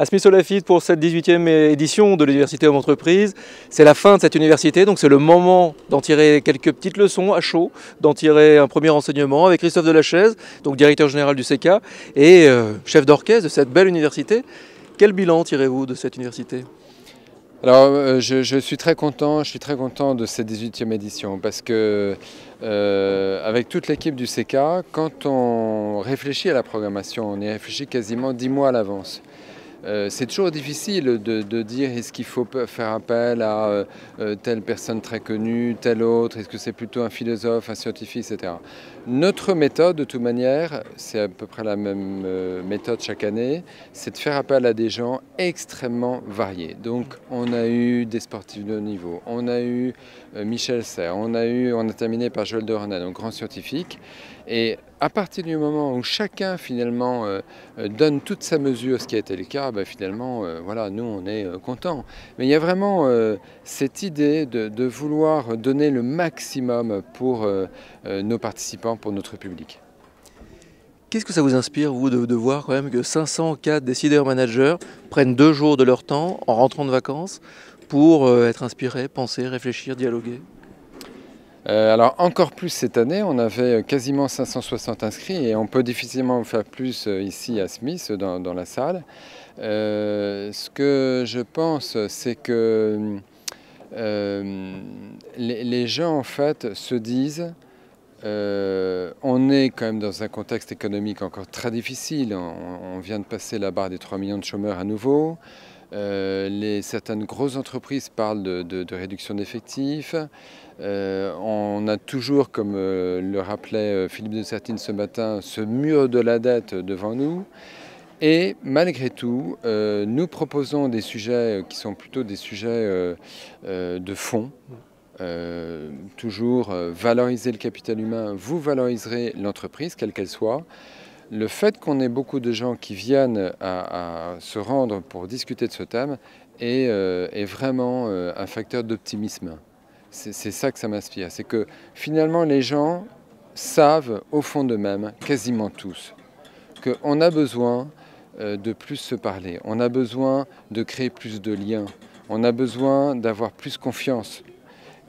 à Smith-Olafite pour cette 18e édition de l'Université Homme Entreprise. C'est la fin de cette université, donc c'est le moment d'en tirer quelques petites leçons à chaud, d'en tirer un premier enseignement avec Christophe Delachaise, donc directeur général du CECA et chef d'orchestre de cette belle université. Quel bilan tirez-vous de cette université ? Alors, je suis très content de cette 18e édition parce que avec toute l'équipe du CECA, quand on réfléchit à la programmation, on y réfléchit quasiment 10 mois à l'avance. C'est toujours difficile de dire est-ce qu'il faut faire appel à telle personne très connue, telle autre, est-ce que c'est plutôt un philosophe, un scientifique, etc. Notre méthode, de toute manière, c'est à peu près la même méthode chaque année, c'est de faire appel à des gens extrêmement variés. Donc on a eu des sportifs de haut niveau, on a eu Michel Serres, on a terminé par Joël de Renat, donc grand scientifique. Et à partir du moment où chacun finalement donne toute sa mesure, ce qui a été le cas, finalement, voilà, nous on est contents. Mais il y a vraiment cette idée de vouloir donner le maximum pour nos participants, pour notre public. Qu'est-ce que ça vous inspire, vous, de voir quand même que 504 décideurs managers prennent 2 jours de leur temps en rentrant de vacances pour être inspirés, penser, réfléchir, dialoguer ? Alors encore plus cette année, on avait quasiment 560 inscrits et on peut difficilement en faire plus ici à Smith dans la salle. Ce que je pense, c'est que les gens en fait se disent on est quand même dans un contexte économique encore très difficile, on vient de passer la barre des 3 millions de chômeurs à nouveau. Certaines grosses entreprises parlent de réduction d'effectifs. On a toujours, comme le rappelait Philippe de Sertine ce matin, ce mur de la dette devant nous. Et malgré tout, nous proposons des sujets qui sont plutôt des sujets de fond. Toujours valoriser le capital humain, vous valoriserez l'entreprise, quelle qu'elle soit. Le fait qu'on ait beaucoup de gens qui viennent à se rendre pour discuter de ce thème est vraiment un facteur d'optimisme. C'est ça que ça m'inspire. C'est que finalement les gens savent au fond d'eux-mêmes, quasiment tous, qu'on a besoin de plus se parler. On a besoin de créer plus de liens. On a besoin d'avoir plus confiance.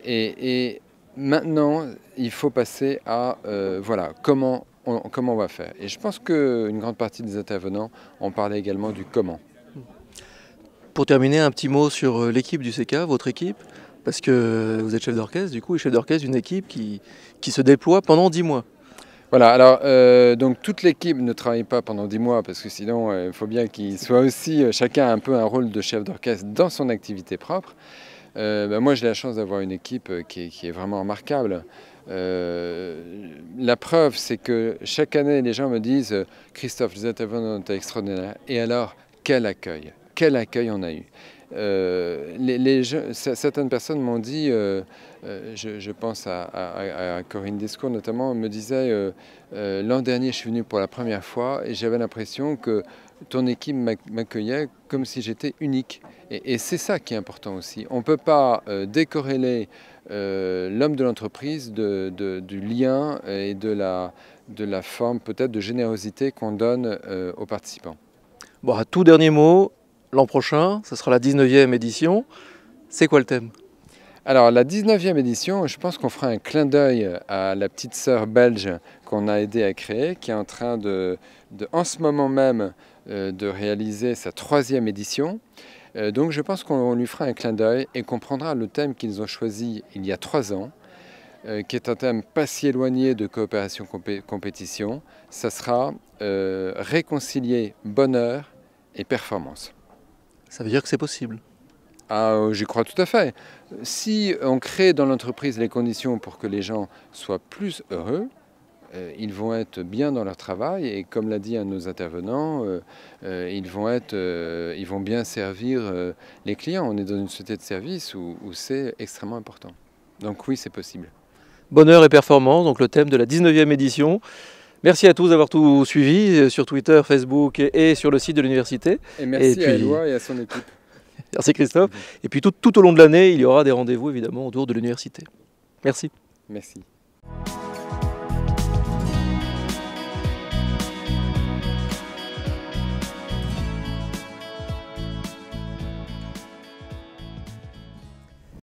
Et maintenant, il faut passer à voilà, comment on va faire. Et je pense qu'une grande partie des intervenants ont parlé également du comment. Pour terminer, un petit mot sur l'équipe du CECA, votre équipe, parce que vous êtes chef d'orchestre, du coup, et chef d'orchestre d'une équipe qui se déploie pendant 10 mois. Voilà, alors donc toute l'équipe ne travaille pas pendant 10 mois, parce que sinon il faut bien qu'il soit aussi, chacun a un peu un rôle de chef d'orchestre dans son activité propre. Moi j'ai la chance d'avoir une équipe qui est vraiment remarquable. La preuve, c'est que chaque année, les gens me disent « Christophe, les intervenants étaient extraordinaires. » Et alors, quel accueil on a eu. Certaines personnes m'ont dit, je pense à Corinne Descours notamment, me disait l'an dernier je suis venu pour la première fois et j'avais l'impression que ton équipe m'accueillait comme si j'étais unique. Et c'est ça qui est important aussi. On ne peut pas décorréler l'homme de l'entreprise du lien et de la forme peut-être de générosité qu'on donne aux participants. Bon, un tout dernier mot, l'an prochain, ce sera la 19e édition. C'est quoi le thème ? Alors la 19e édition, je pense qu'on fera un clin d'œil à la petite sœur belge qu'on a aidé à créer, qui est en train en ce moment même de réaliser sa 3e édition. Donc je pense qu'on lui fera un clin d'œil et qu'on prendra le thème qu'ils ont choisi il y a 3 ans, qui est un thème pas si éloigné de coopération-compétition. Ça sera réconcilier bonheur et performance. Ça veut dire que c'est possible. Ah, j'y crois tout à fait. Si on crée dans l'entreprise les conditions pour que les gens soient plus heureux, ils vont être bien dans leur travail et comme l'a dit un de nos intervenants, ils vont bien servir les clients. On est dans une société de service où c'est extrêmement important. Donc oui, c'est possible. Bonheur et performance, donc le thème de la 19e édition. Merci à tous d'avoir tout suivi sur Twitter, Facebook et sur le site de l'université. Et merci à Eloi et à son équipe. Merci Christophe. Et puis tout au long de l'année, il y aura des rendez-vous évidemment autour de l'université. Merci. Merci.